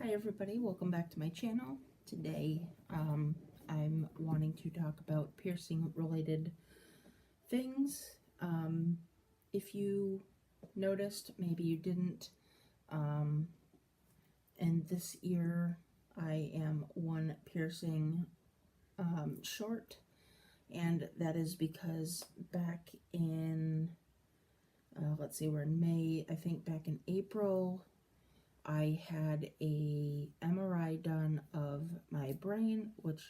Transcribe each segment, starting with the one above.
Hi everybody, welcome back to my channel. Today I'm wanting to talk about piercing related things. If you noticed, maybe you didn't, and this ear I am one piercing short, and that is because back in, let's see, we're in May, I think back in April, I had a MRI done of my brain, which,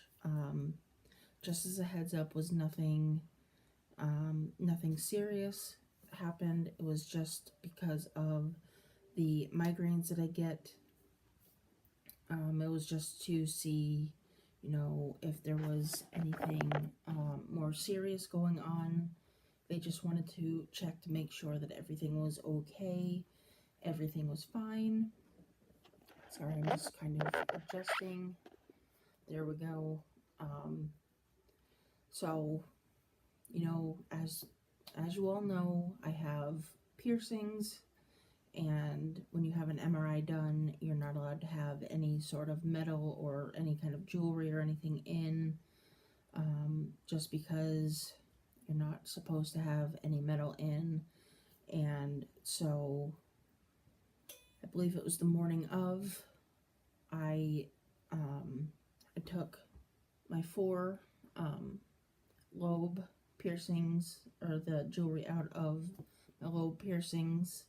just as a heads up, was nothing serious happened. It was just because of the migraines that I get. It was just to see, if there was anything more serious going on. They just wanted to check to make sure that everything was okay, everything was fine. Sorry, I'm just kind of adjusting. There we go. So, as you all know, I have piercings, and when you have an MRI done, you're not allowed to have any sort of metal or any kind of jewelry or anything in, just because you're not supposed to have any metal in. And so, I believe it was the morning of, I took my 4 lobe piercings, or the jewelry out of my lobe piercings,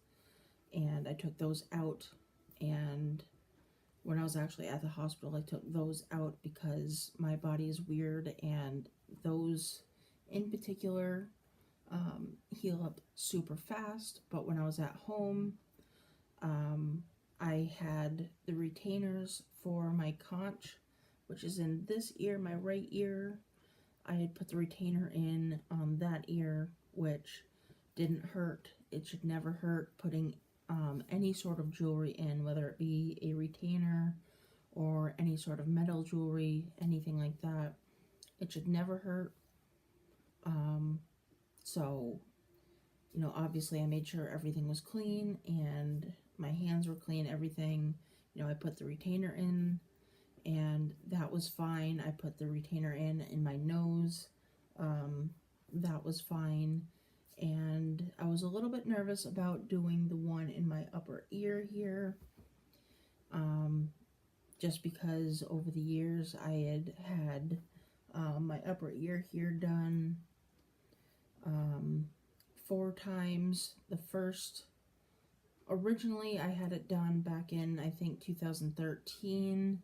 and I took those out. And when I was actually at the hospital, I took those out because my body is weird, and those in particular heal up super fast. But when I was at home, I had the retainers for my conch, which is in this ear, my right ear. I had put the retainer in on that ear, which didn't hurt. It should never hurt putting any sort of jewelry in, whether it be a retainer or any sort of metal jewelry, anything like that. It should never hurt. So, obviously I made sure everything was clean and my hands were clean, everything. I put the retainer in, and that was fine. I put the retainer in my nose. That was fine. And I was a little bit nervous about doing the one in my upper ear here, just because over the years I had my upper ear here done 4 times. The first, originally I had it done back in, I think, 2013.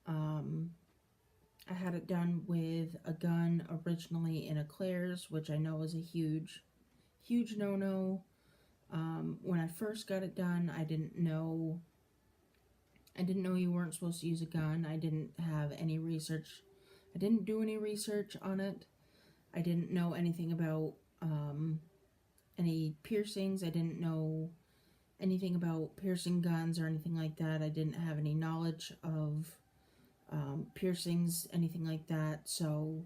I had it done with a gun originally in eclairs, which I know is a huge no-no. When I first got it done, I didn't know you weren't supposed to use a gun. I didn't have any research. I didn't do any research on it. I didn't know anything about any piercings. I didn't know anything about piercing guns or anything like that. I didn't have any knowledge of piercings, anything like that. So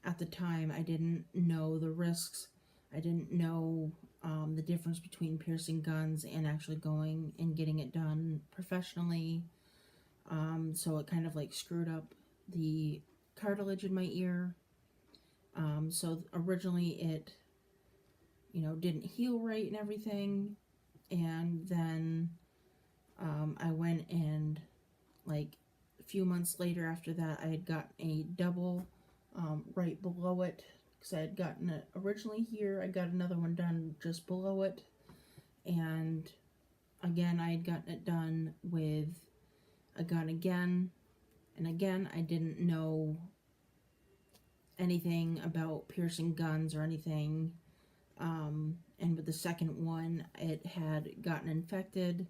at the time, I didn't know the risks. I didn't know the difference between piercing guns and actually going and getting it done professionally. So it kind of like screwed up the cartilage in my ear. So originally it, didn't heal right and everything. And then I went and, like, a few months later after that, I had gotten a double right below it, because I had gotten it originally here. I got another one done just below it, and again I had gotten it done with a gun again. And again, I didn't know anything about piercing guns or anything. And with the second one, it had gotten infected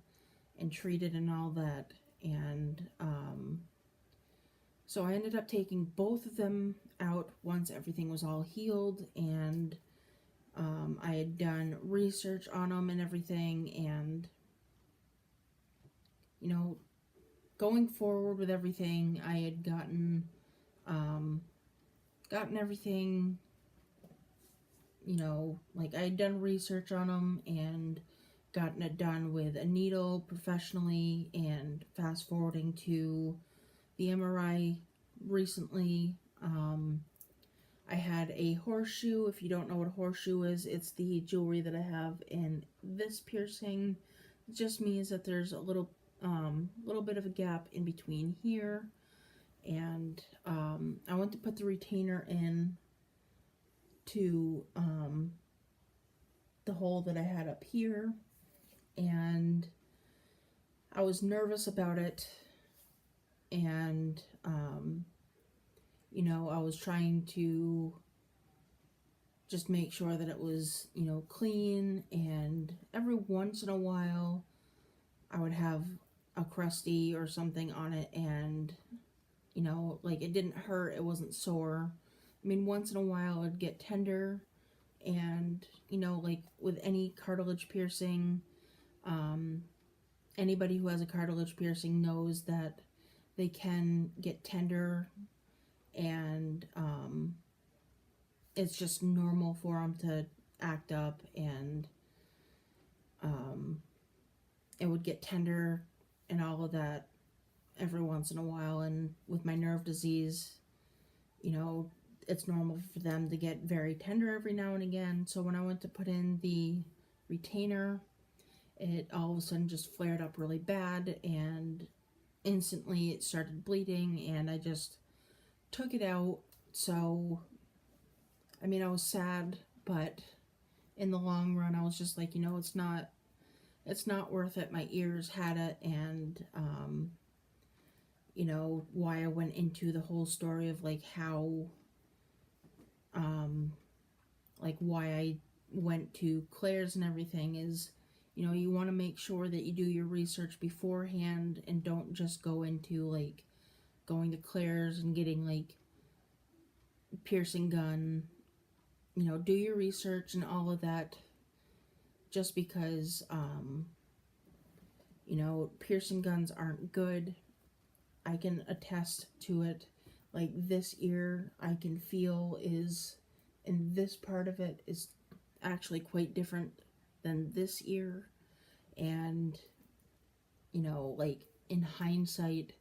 and treated and all that. And so I ended up taking both of them out once everything was all healed, and I had done research on them and everything. And, going forward with everything, I had gotten everything, like I had done research on them and gotten it done with a needle professionally, and fast forwarding to the MRI recently. I had a horseshoe. If you don't know what a horseshoe is, it's the jewelry that I have in this piercing. It just means that there's a little bit of a gap in between here, and I went to put the retainer in to the hole that I had up here, and I was nervous about it, and you know, I was trying to just make sure that it was, you know, clean, and every once in a while I would have a crusty or something on it, and you know, like, it didn't hurt, it wasn't sore. I mean, once in a while it'd get tender, and you know, like with any cartilage piercing, anybody who has a cartilage piercing knows that they can get tender, and it's just normal for them to act up, and it would get tender and all of that every once in a while. And with my nerve disease, you know, it's normal for them to get very tender every now and again. So when I went to put in the retainer, it all of a sudden just flared up really bad, and instantly it started bleeding, and I just took it out. So I mean, I was sad, but in the long run I was just like, you know, it's not worth it. My ears had it, and you know, why I went into the whole story of like how like why I went to Claire's and everything is, you know, you want to make sure that you do your research beforehand, and don't just go into like going to Claire's and getting like piercing gun. You know, do your research and all of that, just because you know, piercing guns aren't good. I can attest to it. Like, this ear I can feel is, and this part of it is actually quite different than this ear. And you know, like, in hindsight,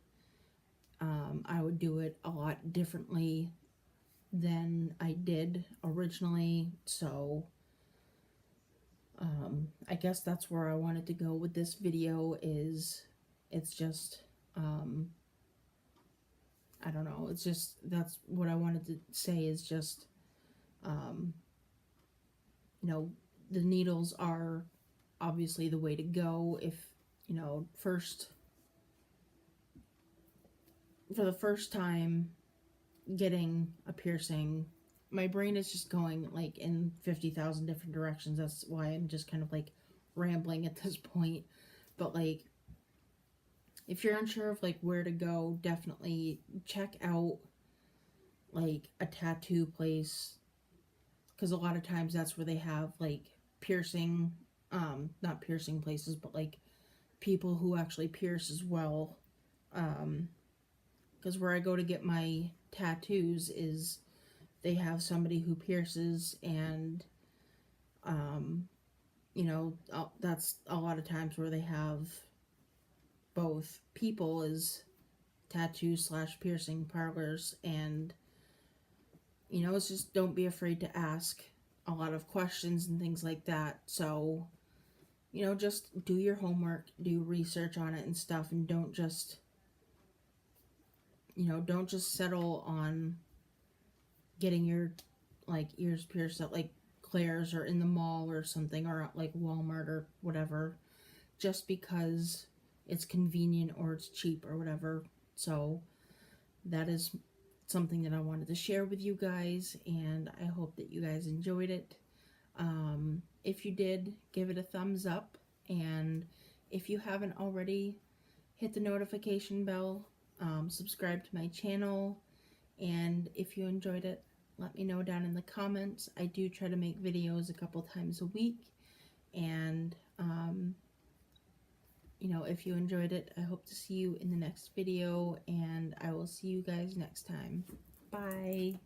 I would do it a lot differently than I did originally. So I guess that's where I wanted to go with this video. Is it's just I don't know, it's just, that's what I wanted to say, is just you know, the needles are obviously the way to go. If, you know, for the first time getting a piercing, my brain is just going like in 50,000 different directions. That's why I'm just kind of like rambling at this point. But like, if you're unsure of like where to go, definitely check out like a tattoo place, because a lot of times that's where they have like piercing, not piercing places, but like people who actually pierce as well. Because where I go to get my tattoos is, they have somebody who pierces, and you know, that's a lot of times where they have both people as tattoo slash piercing parlors. And you know, it's just, don't be afraid to ask a lot of questions and things like that. So, you know, just do your homework, do research on it and stuff, and don't just, you know, don't just settle on getting your like ears pierced at like Claire's or in the mall or something, or at like Walmart or whatever, just because it's convenient or it's cheap or whatever. So that is something that I wanted to share with you guys, and I hope that you guys enjoyed it. If you did, give it a thumbs up, and if you haven't already, hit the notification bell, subscribe to my channel, and if you enjoyed it, let me know down in the comments. I do try to make videos a couple times a week, and you know, if you enjoyed it, I hope to see you in the next video, and I will see you guys next time. Bye.